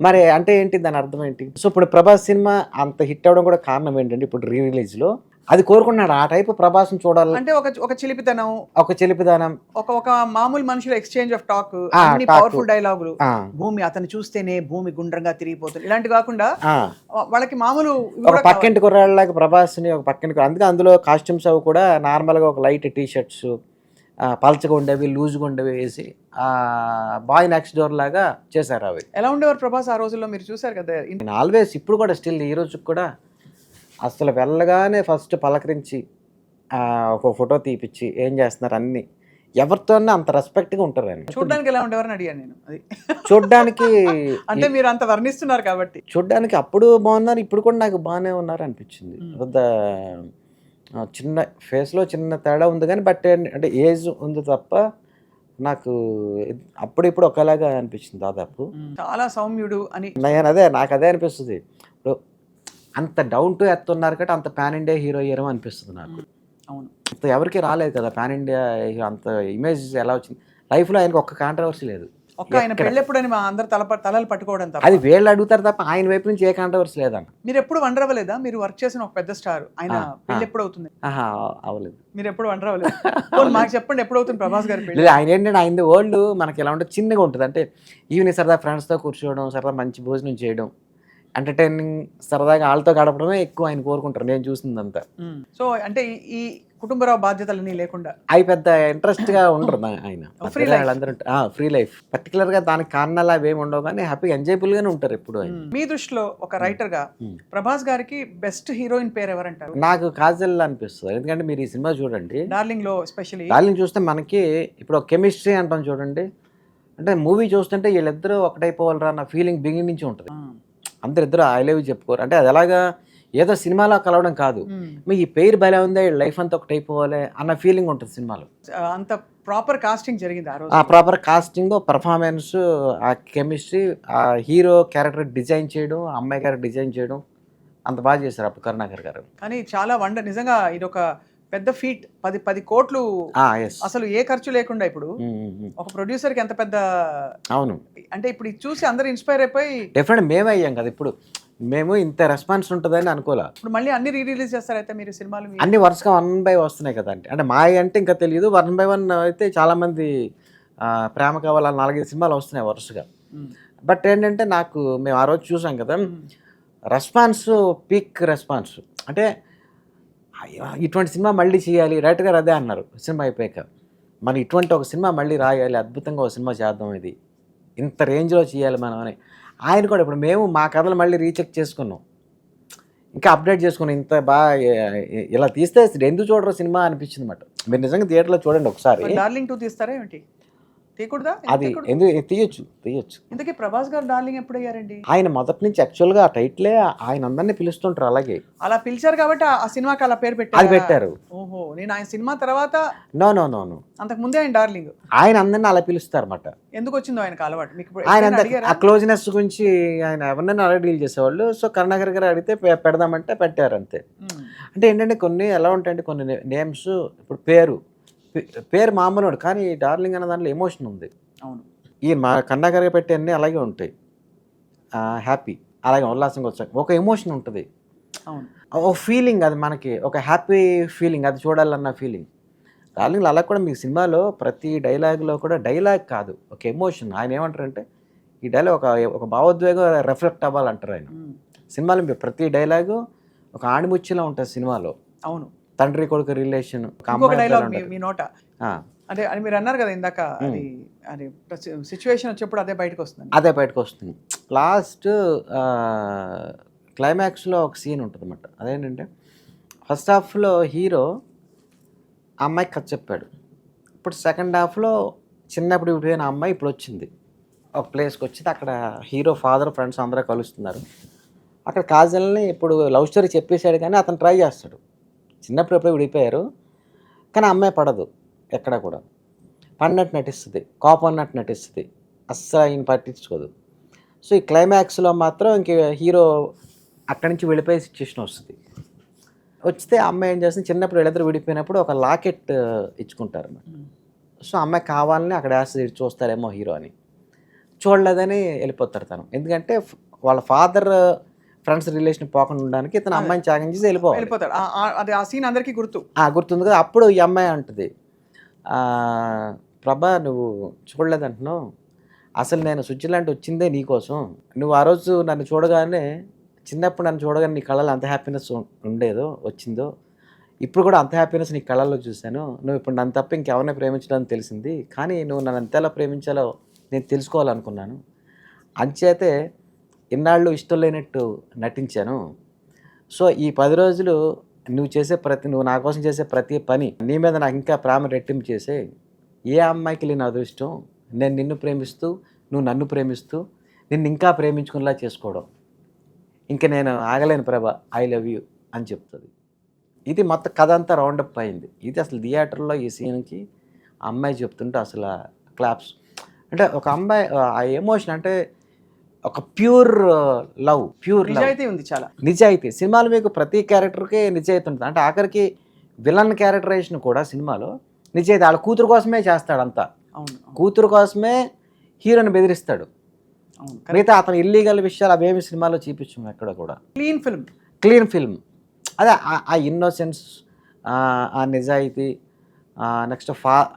మరి అంటే ఏంటి, దాని అర్థం ఏంటి? సో ఇప్పుడు ప్రభాస్ సినిమా అంత హిట్ అవ్వడం కూడా కారణం ఏంటంటే ఇప్పుడు రిలీజ్లో అది కోరుకున్నాడు, ఆ టైపు ప్రభాస్ని చూడాలి అంటే ఒక చిలిపితనం, ఒక చిలిపిదానం, ఒక మామూలు మనుషుల ఎక్స్చేంజ్ ఆఫ్ టాక్, అన్ని పవర్ఫుల్ డైలాగులు, భూమి అతను చూస్తేనే భూమి గుండ్రంగా తిరిగిపోతుంది, ఇలాంటి కాకుండా వాళ్ళకి మామూలు ఒక పక్కింటి కుర్రాళ్ళకి ప్రభాస్ని ఒక పక్కింటి, అందుకే అందులో కాస్ట్యూమ్స్ అవి కూడా నార్మల్గా ఒక లైట్ టీ షర్ట్స్, పల్చగా ఉండేవి, లూజ్గా ఉండేవి వేసి బాయ్ నెక్స్ట్ డోర్ లాగా చేశారు. అవి ఎలా ఉండేవారు ప్రభాస్ ఆ రోజుల్లో? మీరు చూసారు కదా. నేను ఆల్వేస్ ఇప్పుడు కూడా స్టిల్ ఈ రోజుకి కూడా అసలు వెళ్ళగానే ఫస్ట్ పలకరించి ఒక ఫోటో తీపిచ్చి ఏం చేస్తున్నారు అన్నీ, ఎవరితోనే అంత రెస్పెక్ట్గా ఉంటారు. ఆయన చూడడానికి ఎలా ఉండేవారని అడిగాను నేను. అది చూడ్డానికి అంటే మీరు అంత వర్ణిస్తున్నారు కాబట్టి. చూడ్డానికి అప్పుడు బాగున్నారు, ఇప్పుడు కూడా నాకు బాగానే ఉన్నారు అనిపించింది. చిన్న ఫేస్లో చిన్న తేడా ఉంది కానీ బట్ అంటే ఏజ్ ఉంది తప్ప నాకు అప్పుడు ఇప్పుడు ఒకలాగా అనిపించింది దాదాపు. చాలా సౌమ్యుడు అని నాకు అదే అనిపిస్తుంది. ఇప్పుడు అంత డౌన్ టు ఎర్త్ ఉన్నారు కాబట్టి అంత పాన్ ఇండియా హీరో హీరో అనిపిస్తుంది నాకు. అవును, ఎవరికి రాలేదు కదా పాన్ ఇండియా హీరో, అంత ఇమేజ్ ఎలా వచ్చింది? లైఫ్లో ఆయనకు ఒక్క కాంట్రవర్సీ లేదు. ఆయన పెళ్ళెప్పుడని మా అందరు తలలు పట్టుకోవడం తప్ప. అది వీళ్ళు అడుగుతారు తప్ప ఆయన వైపు నుంచి ఏ కాంట్రవర్సీ లేదన్న. మీరు ఎప్పుడు వండర్ అవ్వలేదా? మీరు వర్క్ చేసిన ఒక పెద్ద స్టార్, ఆయన పెళ్ళి ఎప్పుడు అవుతుంది? అవ్వలేదు. మీరు ఎప్పుడు వండర్ అవ్వలేదు? మాకు చెప్పండి, ఎప్పుడు అవుతుంది ప్రభాస్ గారి పెళ్ళి? లేదు, ఆయన ఏంటంటే ఆయన వరల్డ్ మనకి ఎలా ఉంటుంది, చిన్నగా ఉంటుంది. అంటే ఈవినింగ్ సరదా ఫ్రెండ్స్తో కూర్చోవడం, సరదా మంచి భోజనం చేయడం, ఎంటర్టైనింగ్ సరదాగా వాళ్ళతో గడపడమే ఎక్కువ ఆయన కోరుకుంటారు నేను చూసిందంతా. సో అంటే ఈ కుటుంబరావు బాధ్యతలన్నీ లేకుండా అవి పెద్ద ఇంట్రెస్ట్గా ఉండరు ఆయన. వాళ్ళందరూ ఫ్రీ లైఫ్, పర్టికులర్గా దానికి కారణాలు అవి ఏమి ఉండవు కానీ హ్యాపీగా ఎంజాయబుల్గానే ఉంటారు ఎప్పుడు ఆయన. మీ దృష్టిలో ఒక రైటర్గా ప్రభాస్ గారికి బెస్ట్ హీరోయిన్ పేరు ఎవరంటారు? నాకు కాజల్ అనిపిస్తుంది. ఎందుకంటే మీరు ఈ సినిమా చూడండి, డార్లింగ్ లో ఎస్పెషల్లీ డార్లింగ్ చూస్తే మనకి ఇప్పుడు కెమిస్ట్రీ అంటాం చూడండి. అంటే మూవీ చూస్తుంటే వీళ్ళిద్దరూ ఒకటైపోవాలరా అన్న ఫీలింగ్ బిగినింగ్ నుంచి ఉంటుంది. అందరిద్దరు ఐ లవ్ యూ చెప్పుకోరు. అంటే అది ఎలాగా ఏదో సినిమాలో కలవడం కాదు, మీ ఈ పేరు భలే ఉంది, లైఫ్ అంతా ఒకటి అయిపోవాలి అన్న ఫీలింగ్ ఉంటుంది సినిమాలో. అంత ప్రాపర్ కాస్టింగ్ జరిగింది ఆ రోజు. ఆ ప్రాపర్ కాస్టింగ్, పర్ఫార్మెన్స్, ఆ కెమిస్ట్రీ, ఆ హీరో క్యారెక్టర్ డిజైన్ చేయడం, అమ్మాయి క్యారెక్టర్ డిజైన్ చేయడం అంత బాగా చేశారు అప్పుడు కరుణాకర్ గారు. కానీ చాలా నిజంగా ఇది ఒక పెద్ద ఫీట్. 10 కోట్లు అసలు ఏ ఖర్చు లేకుండా ఇప్పుడు ఒక ప్రొడ్యూసర్ కి ఎంత పెద్ద. అవును, అంటే ఇప్పుడు ఇది చూసి అందరు ఇన్స్పైర్ అయిపోయి డెఫినెట్ మేమే అయ్యాం కదా. ఇప్పుడు మేము ఇంత రెస్పాన్స్ ఉంటుందని అనుకోలే. ఇప్పుడు మళ్ళీ అన్ని రిలీజ్ చేస్తారైతే మీరు సినిమాలు? అన్ని వరుసగా 1 by 1 వస్తున్నాయి కదా. అంటే మాయ అంటే ఇంకా తెలియదు, 1 by 1 అయితే చాలామంది ప్రేమ కావాల 4-5 సినిమాలు వస్తున్నాయి వరుసగా. బట్ ఏంటంటే నాకు మేము ఆ రోజు చూసాం కదా, రెస్పాన్స్ పీక్ రెస్పాన్స్. అంటే ఇటువంటి సినిమా మళ్ళీ చేయాలి, రైట్ గారు అదే అన్నారు సినిమా అయిపోయాక, మనం ఇటువంటి ఒక సినిమా మళ్ళీ రాయాలి, అద్భుతంగా ఒక సినిమా చేద్దాం, ఇది ఇంత రేంజ్లో చేయాలి మనం అని. ఆయన కూడా ఇప్పుడు మేము మా కథలు మళ్ళీ రీచెక్ చేసుకున్నాం, ఇంకా అప్డేట్ చేసుకున్నాం. ఇంత బాగా ఇలా తీస్తే ఎందుకు చూడరు సినిమా అనిపించింది అన్నమాట. మీరు నిజంగా థియేటర్లో చూడండి ఒకసారి. డార్లింగ్ 2 తీస్తారా ఏమిటి? తీయకూడదా? అది ఎందుకు తీయొచ్చు. ఇంతకీ ప్రభాస్ గారు డార్లింగ్ ఎప్పుడు అయ్యారండి? ఆయన మొదటి నుంచి యాక్చువల్గా ఆ టైటిలే ఆయన అందరినీ పిలుస్తుంటారు అలాగే. అలా పిలిచారు కాబట్టి ఆ సినిమాకి అలా పేరు అది పెట్టారు. ఓహో, నేను ఆయన సినిమా తర్వాత నో అంతకు ముందే ఆయన డార్లింగ్. ఆయన అందరినీ అలా పిలుస్తారు అన్నమాట. ఎందుకు వచ్చిందో ఆయనకు అలవాటు? మీకు ఆయన ఎప్పుడైనా అడిగారా? ఆ క్లోజ్నెస్ గురించి ఆయన ఎవరినైనా అలా డీల్ చేసేవాళ్ళు. సో కరుణాకర్ గారు అడిగితే పెడదామంటే పెట్టారు అంతే. మ్మ్. అంటే ఏంటంటే కొన్ని ఎలా ఉంటాయంటే కొన్ని నేమ్స్, ఇప్పుడు పేరు మామూలు కానీ డార్లింగ్ అన్న దాంట్లో ఎమోషన్ ఉంది. అవును. ఈ మా కరుణాకర్ గారు పెట్టే అన్నీ అలాగే ఉంటాయి. హ్యాపీ, అలాగే ఉల్లాసంగా వచ్చాక ఒక ఎమోషన్ ఉంటుంది, అవును. ఒక ఫీలింగ్, అది మనకి ఒక హ్యాపీ ఫీలింగ్, అది చూడాలన్న ఫీలింగ్. డార్లింగ్ అలా కూడా మీ సినిమాలో ప్రతి డైలాగ్లో కూడా డైలాగ్ కాదు, ఒక ఎమోషన్. ఆయన ఏమంటారంటే ఈ డైలాగ్ ఒక భావోద్వేగం రిఫ్లెక్ట్ అవ్వాలంటారు ఆయన. మ్మ్. సినిమాలో ప్రతి డైలాగు ఒక ఆణిముచ్చిలా ఉంటుంది సినిమాలో. అవును. తండ్రి కొడుకు రిలేషన్. ఇంకొక డైలాగ్ మీ నోట అంటే అని మీరు అన్నారు కదా ఇందాక, అది అది సిచ్యువేషన్ వచ్చేప్పుడు అదే బయటకు వస్తుంది. అదే బయటకు వస్తుంది. లాస్ట్ క్లైమాక్స్లో ఒక సీన్ ఉంటుంది అన్నమాట. అదేంటంటే ఫస్ట్ హాఫ్లో హీరో ఆ అమ్మాయికి కథ చెప్పాడు. ఇప్పుడు సెకండ్ హాఫ్లో చిన్నప్పుడు విడిపోయిన అమ్మాయి ఇప్పుడు వచ్చింది, ఒక ప్లేస్కి వచ్చింది. అక్కడ హీరో ఫాదర్ ఫ్రెండ్స్ అందరూ కలుస్తున్నారు. అక్కడ కాజల్ని ఇప్పుడు లవ్ స్టోరీ చెప్పేశాడు కానీ అతను ట్రై చేస్తాడు. చిన్నప్పుడు ఎప్పుడో విడిపోయారు కానీ అమ్మాయి పడదు, ఎక్కడ కూడా పడినట్టు నటిస్తుంది, కోపం అన్నట్టు నటిస్తుంది, అస్సలు ఆయన పట్టించుకోదు. సో ఈ క్లైమాక్స్లో మాత్రం ఇంక హీరో అక్కడి నుంచి వెళ్ళిపోయే సిచ్యువేషన్ వస్తుంది. వచ్చితే అమ్మాయి ఏం చేస్తుంది, చిన్నప్పుడు వీళ్ళిద్దరు విడిపోయినప్పుడు ఒక లాకెట్ ఇచ్చుకుంటారు అన్నమాట. సో అమ్మాయి కావాలని అక్కడ వేస్తుంది, చూస్తారేమో హీరో అని. చూడలేదని వెళ్ళిపోతారు తను. ఎందుకంటే వాళ్ళ ఫాదర్ ఫ్రెండ్స్ రిలేషన్ పోకుండా ఉండడానికి ఇతను అమ్మాయిని త్యాగం చేసి వెళ్ళిపోతాడు. అది ఆ సీన్ అందరికీ గుర్తుంది కదా. అప్పుడు ఈ అమ్మాయి అంటుంది, ప్రభా నువ్వు చూడలేదంటున్నావు, అసలు నేను స్విట్జర్లాండ్ వచ్చిందే నీకోసం. నువ్వు ఆ రోజు నన్ను చూడగానే, చిన్నప్పుడు నన్ను చూడగానే నీ కళలో అంత హ్యాపీనెస్ వచ్చిందో, ఇప్పుడు కూడా అంత హ్యాపీనెస్ నీ కళల్లో చూశాను. నువ్వు ఇప్పుడు నన్ను తప్ప ఇంకెవరిని ప్రేమించడానికి తెలిసింది, కానీ నువ్వు నన్ను ఎంతలా ప్రేమించాలో నేను తెలుసుకోవాలనుకున్నాను. అంచేతే ఇన్నాళ్ళు ఇష్టం లేనట్టు నటించాను. సో ఈ 10 రోజులు నువ్వు నా కోసం చేసే ప్రతి పని నీ మీద నాకు ఇంకా ప్రేమ రెట్టింపు చేసే. ఏ అమ్మాయికి లేని అదృష్టం నేను నిన్ను ప్రేమిస్తూ నువ్వు నన్ను ప్రేమిస్తూ నిన్ను ఇంకా ప్రేమించుకునేలా చేసుకోవడం. ఇంకా నేను ఆగలేను ప్రభా, ఐ లవ్ యూ అని చెప్తుంది. ఇది మొత్తం కథ అంతా రౌండప్ అయింది. ఇది అసలు థియేటర్లో ఈ సీన్కి అమ్మాయి చెప్తుంటే అసలు క్లాప్స్. అంటే ఒక అమ్మాయి ఆ ఎమోషన్, అంటే ఒక ప్యూర్ లవ్ నిజాయితీ ఉంది, చాలా నిజాయితీ. సినిమాలో మీకు ప్రతి క్యారెక్టర్కి నిజాయితీ ఉంటుంది. అంటే ఆఖరికి విలన్ క్యారెక్టరైజేషన్ కూడా సినిమాలో నిజాయితీ. వాళ్ళ కూతురు కోసమే చేస్తాడు అంతా. కూతురు కోసమే హీరోని బెదిరిస్తాడు. మిగతా అతను ఇల్లీగల్ విషయాలు అవేమి సినిమాలో చూపించాము ఎక్కడ కూడా. Clean film. అదే ఆ ఇన్నోసెన్స్, ఆ నిజాయితీ. నెక్స్ట్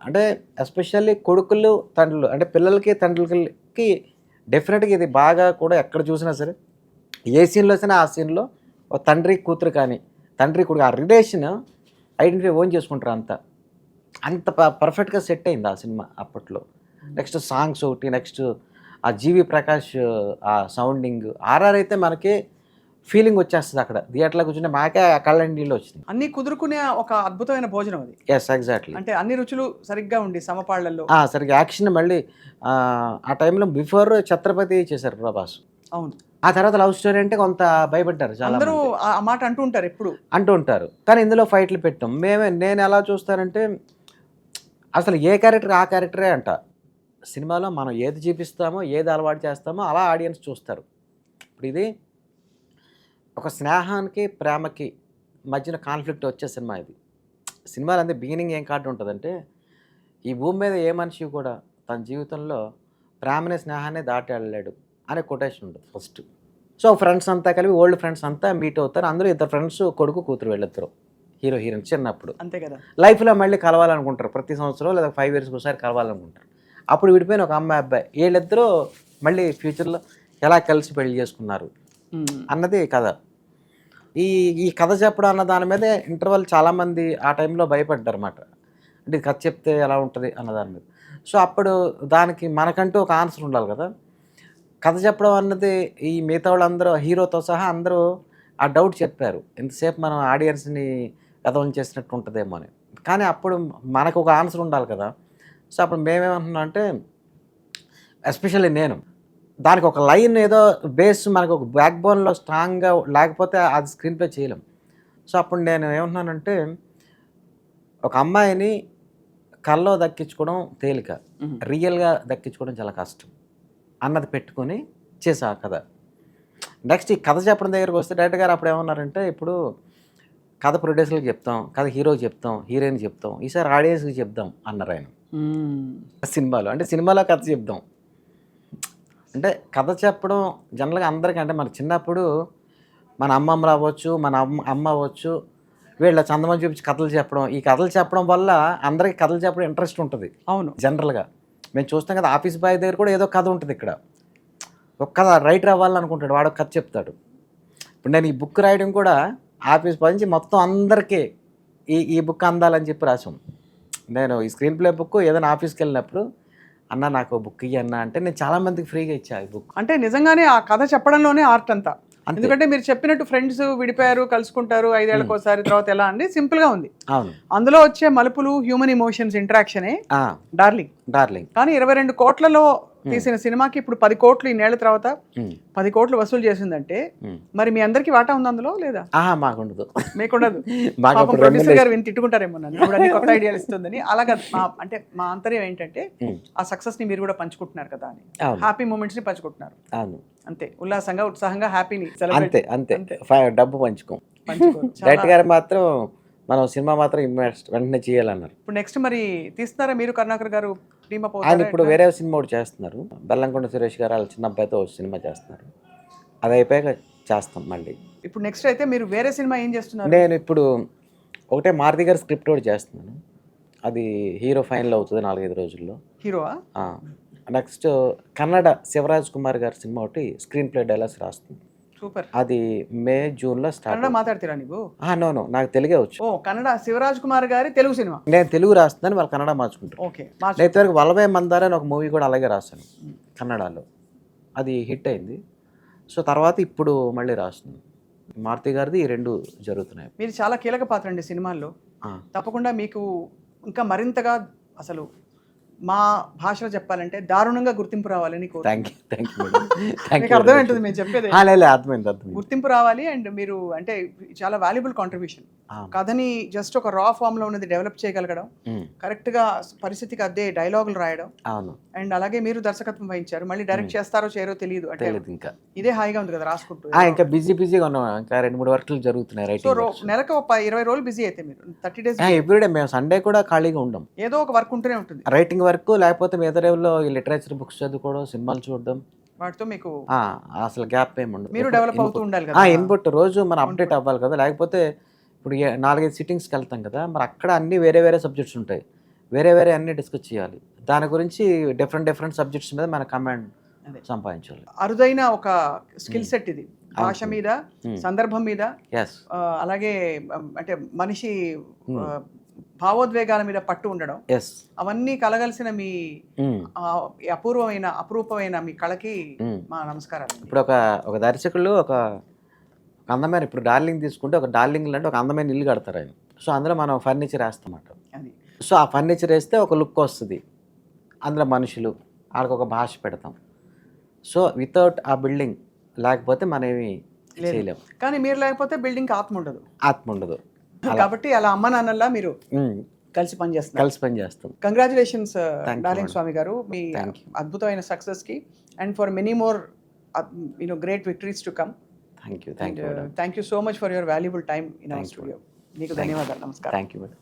అంటే ఎస్పెషల్లీ కొడుకులు తండ్రులు, అంటే పిల్లలకి తండ్రులకి డెఫినెట్గా ఇది బాగా కూడా ఎక్కడ చూసినా సరే, ఏ సీన్లో వచ్చినా ఆ సీన్లో ఒక తండ్రి కూతురు కానీ తండ్రి కొడుకు ఆ రిలేషన్ ఐడెంటిఫై ఓన్ చేసుకుంటారు. అంత పర్ఫెక్ట్గా సెట్ అయింది ఆ సినిమా అప్పట్లో. నెక్స్ట్ సాంగ్స్ ఒకటి, నెక్స్ట్ ఆ జీవి ప్రకాష్ ఆ సౌండింగ్. ఆర్ఆర్ అయితే మనకి ఫీలింగ్ వచ్చేస్తుంది. అక్కడ థియేటర్లో కూర్చుంటే మాకే కళ్ళని నీళ్ళు వచ్చింది. అన్ని కుదురుకునే ఒక అద్భుతమైన భోజనం అది. Yes, exactly. అంటే అన్ని రుచులు సరిగ్గా ఉండి సమపాళ్లలో సరిగ్గా యాక్షన్. మళ్ళీ ఆ టైంలో బిఫోర్ ఛత్రపతి చేశారు ప్రభాస్. అవును. ఆ తర్వాత లవ్ స్టోరీ అంటే కొంత భయపడ్డారు చాలా, అందరూ ఆ మాట అంటూ ఉంటారు. కానీ ఇందులో ఫైట్లు పెట్టాం. నేను ఎలా చూస్తానంటే అసలు ఏ క్యారెక్టర్ ఆ క్యారెక్టరే అంట. సినిమాలో మనం ఏది చూపిస్తామో ఏది అలవాటు చేస్తామో అలా ఆడియన్స్ చూస్తారు. ఇప్పుడు ఇది ఒక స్నేహానికి ప్రేమకి మధ్యన కాన్ఫ్లిక్ట్ వచ్చే సినిమా ఇది. సినిమాలో అంతే బిగినింగ్ ఏం కార్డు ఉంటుందంటే, ఈ భూమి మీద ఏ మనిషి కూడా తన జీవితంలో ప్రేమని స్నేహాన్ని దాటి వెళ్ళలేడు అనే కొటేషన్ ఉంటుంది ఫస్ట్. సో ఫ్రెండ్స్ అంతా కలిపి ఓల్డ్ ఫ్రెండ్స్ అంతా మీట్ అవుతారు. అందరూ ఇద్దరు ఫ్రెండ్స్, కొడుకు కూతురు వెళ్ళిద్దరు, హీరో హీరోయిన్ చిన్నప్పుడు. అంతే కదా. లైఫ్లో మళ్ళీ కలవాలనుకుంటారు, ప్రతి సంవత్సరం లేదా 5 years ఒకసారి కలవాలనుకుంటారు. అప్పుడు విడిపోయిన ఒక అమ్మాయి అబ్బాయి వీళ్ళిద్దరూ మళ్ళీ ఫ్యూచర్లో ఎలా కలిసి పెళ్లి చేసుకున్నారు అన్నది కథ. ఈ కథ చెప్పడం అన్న దాని మీద ఇంటర్వల్ చాలామంది ఆ టైంలో భయపడ్డారు అన్నమాట. అంటే కథ చెప్తే ఎలా ఉంటుంది అన్న దాని మీద. సో అప్పుడు దానికి మనకంటూ ఒక ఆన్సర్ ఉండాలి కదా. కథ చెప్పడం అన్నది ఈ మిగతా వాళ్ళందరూ హీరోతో సహా అందరూ ఆ డౌట్ చెప్పారు, ఎంతసేపు మనం ఆడియన్స్ని కథ చేసినట్టు ఉంటుందేమో అని. కానీ అప్పుడు మనకు ఒక ఆన్సర్ ఉండాలి కదా. సో అప్పుడు మేమేమంటున్నాం అంటే ఎస్పెషల్లీ నేను దానికి ఒక లైన్ ఏదో బేస్ మనకు ఒక బ్యాక్ బోన్లో స్ట్రాంగ్గా లేకపోతే అది స్క్రీన్ ప్లే చేయలేం. సో అప్పుడు నేను ఏమంటున్నానంటే ఒక అమ్మాయిని కల్లో దక్కించుకోవడం తేలిక, రియల్గా దక్కించుకోవడం చాలా కష్టం అన్నది పెట్టుకొని చేసా ఆ కథ. నెక్స్ట్ ఈ కథ చెప్పడం దగ్గరకు వస్తే డైరెక్టర్ గారు అప్పుడు ఏమన్నారంటే, ఇప్పుడు కథ ప్రొడ్యూసర్కి చెప్తాం, కథ హీరోకి చెప్తాం, హీరోయిన్ చెప్తాం, ఈసారి ఆడియన్స్కి చెప్దాం అన్నారు ఆయన. సినిమాలో అంటే సినిమాలో కథ చెప్దాం అంటే కథ చెప్పడం జనరల్గా అందరికీ అంటే మన చిన్నప్పుడు మన అమ్మమ్మలు అవ్వచ్చు, మన అమ్మ అవ్వచ్చు, వీళ్ళ చందమని చూపించి కథలు చెప్పడం, ఈ కథలు చెప్పడం వల్ల అందరికీ కథలు చెప్పడం ఇంట్రెస్ట్ ఉంటుంది. అవును, జనరల్గా మేము చూస్తాం కదా, ఆఫీస్ బాయ్ దగ్గర కూడా ఏదో కథ ఉంటుంది. ఇక్కడ ఒక కథ రైటర్ అవ్వాలనుకుంటాడు, వాడు ఒక కథ చెప్తాడు. ఇప్పుడు నేను ఈ బుక్ రాయడం కూడా ఆఫీస్ బాయ్ నుంచి మొత్తం అందరికీ ఈ బుక్ అందాలని చెప్పి రాసాం. నేను ఈ స్క్రీన్ ప్లే బుక్ ఏదైనా ఆఫీస్కి వెళ్ళినప్పుడు అన్న నాకు బుక్ ఇయ్యి అన్న అంటే నేను చాలామందికి ఫ్రీగా ఇచ్చా ఈ బుక్. అంటే నిజంగానే ఆ కథ చెప్పడంలోనే ఆర్ట్ అంతా. ఎందుకంటే మీరు చెప్పినట్టు ఫ్రెండ్స్ విడిపోయారు, కలుసుకుంటారు 5 ఏళ్ళకి ఒకసారి, తర్వాత ఎలా అండి సింపుల్ గా ఉంది. అవును, అందులో వచ్చే మలుపులు, హ్యూమన్ ఎమోషన్స్, ఇంటరాక్షనే డార్లింగ్. కానీ 22 కోట్లలో తీసిన సినిమాకి ఇప్పుడు 10 కోట్లు ఈ నేళ్ల తర్వాత 10 కోట్లు వసూలు చేసిందంటే మరి మీ అందరికి వాటా ఉంది అందులో లేదా? మాకుండదు. మీకుండదు. ప్రొడ్యూసర్ గారు విని తిట్టుకుంటారేమో నన్ను, ఇప్పుడు అన్ని కొత్త ఐడియాలు ఇస్తుందని. అలాగా అంటే మా అంతర్యం ఏంటంటే ఆ సక్సెస్ ని మీరు కూడా పంచుకుంటున్నారు కదా అని, హ్యాపీ మూమెంట్స్ ని పంచుకుంటున్నారు. అంతే, ఉల్లాసంగా ఉత్సాహంగా హ్యాపీని అంతే. డబ్బు డైరెక్టర్ గారు మాత్రం మనం సినిమా మాత్రం ఇన్వెస్ట్ వెంటనే చేయాలన్నారు. ఇప్పుడు నెక్స్ట్ మరి తీస్తున్నారా మీరు, కరుణాకర్ గారు టీమ్ అప్? ఆయన ఇప్పుడు వేరే సినిమా ఒకటి చేస్తున్నారు, బెల్లంకొండ సురేష్ గారు వాళ్ళ చిన్న అబ్బాయితో సినిమా చేస్తున్నారు. అది అయిపోయాక చేస్తాం మళ్ళీ. ఇప్పుడు నెక్స్ట్ అయితే మీరు వేరే సినిమా ఏం చేస్తున్నారు? నేను ఇప్పుడు ఒకటే మారుతి గారి స్క్రిప్ట్ ఒకటి చేస్తున్నాను, అది హీరో ఫైనల్ అవుతుంది 4-5 రోజుల్లో. హీరోవా? నెక్స్ట్ కన్నడ శివరాజ్ కుమార్ గారి సినిమా ఒకటి స్క్రీన్ ప్లే డైలాగ్స్ రాస్తుంది. సూపర్. అది May, June స్టార్ట్. కన్నడ మాట్లాడతారా నీకు? నో, నాకు తెలుగే వచ్చు. ఓ, కన్నడ శివరాజ్ కుమార్ గారి తెలుగు సినిమా. నేను తెలుగు రాస్తున్నాను, వాళ్ళు కన్నడ మార్చుకుంటారు. ఓకే. నేను వల్లభై మందార అని ఒక మూవీ కూడా అలాగే రాశాను కన్నడలో, అది హిట్ అయింది. సో తర్వాత ఇప్పుడు మళ్ళీ రాస్తున్నాను. మారుతి గారిది ఈ 2 జరుగుతున్నాయి. మీరు చాలా కీలక పాత్ర అండి సినిమాల్లో. తప్పకుండా మీకు ఇంకా మరింతగా అసలు మా భాషలో చెప్పాలంటే దారుణంగా గుర్తింపు రావాలని కోరుకుంటున్నాను. అర్థమేంటుంది మేము చెప్పేది? అర్థమైంది. గుర్తింపు రావాలి. అండ్ మీరు అంటే చాలా వాల్యుబుల్ కాంట్రిబ్యూషన్. కథని జస్ట్ ఒక రా ఫామ్ లో ఉన్నది డెవలప్ చేయగలగడం, కరెక్ట్ గా పరిస్థితికి అదే డైలాగులు రాయడం. అండ్ అలాగే మీరు దర్శకత్వం వహించారు, మళ్ళీ డైరెక్ట్ చేస్తారో చేయరో తెలియదు అంటే ఇంకా ఇదే హాయిగా ఉంది కదా రాసుకుంటూ. ఇంకా బిజీగా ఉన్నాం, ఇంకా 2-3 వర్క్లు జరుగుతున్నాయి. సో నెలకు 20 రోజులు బిజీ అయితే మీరు 30 days ఎవ్రీడే. మేము సండే కూడా ఖాళీగా ఉండం, ఏదో ఒక వర్క్ ఉంటూనే ఉంటుంది. రైటింగ్ వర్క్, లేకపోతే మిగతా రేవుల్లో ఈ లిటరేచర్ బుక్స్ చదువుకోవడం, సినిమాలు చూడడం, వాటితో మీకు అసలు గ్యాప్ ఏమి ఉండదు. మీరు డెవలప్ అవుతూ ఉండాలి కదా, ఇన్పుట్ రోజు మనం అప్డేట్ అవ్వాలి కదా. లేకపోతే ఇప్పుడు 4-5 సిట్టింగ్స్కి వెళ్తాం కదా, మరి అక్కడ అన్ని వేరే సబ్జెక్ట్స్ ఉంటాయి, వేరే అన్ని డిస్కస్ చేయాలి. దాని గురించి డిఫరెంట్ సబ్జెక్ట్స్ మీద మన కమాండ్ సంపాదించాలి. అరుదైన ఒక స్కిల్ సెట్ ఇది, భాష మీద, సందర్భం మీద, అలాగే అంటే మనిషి భావోద్వేగాల మీద పట్టు ఉండడం, అవన్నీ కలగలిసిన మీ అపూర్వమైన మీ కళకి మా నమస్కారాలు. ఇప్పుడు ఒక దర్శకులు ఒక అందమైన, ఇప్పుడు డార్లింగ్ తీసుకుంటే ఒక డార్లింగ్ అంటే ఒక అందమైన ఇల్లు కడతారు ఆయన. సో అందులో మనం ఫర్నిచర్ వేస్తామట. సో ఆ ఫర్నిచర్ వేస్తే ఒక లుక్ వస్తుంది, అందులో మనుషులు, ఆడికి ఒక భాష పెడతాం. సో వితౌట్ ఆ బిల్డింగ్ లేకపోతే మనం ఏమి చేయలేము. కానీ మీరు లేకపోతే బిల్డింగ్ ఆత్మ ఉండదు. కాబట్టి అలా అమ్మ నాన్నల్లా మీరు కలిసి పనిచేస్తాం. కంగ్రాచులేషన్స్ డార్లింగ్ స్వామి గారు, మీ అద్భుతమైన సక్సెస్ కి and for many more great victories to come. Thank you so much for your valuable time in our studio. మీకు ధన్యవాదాలు. నమస్కారం. Thank you, madam.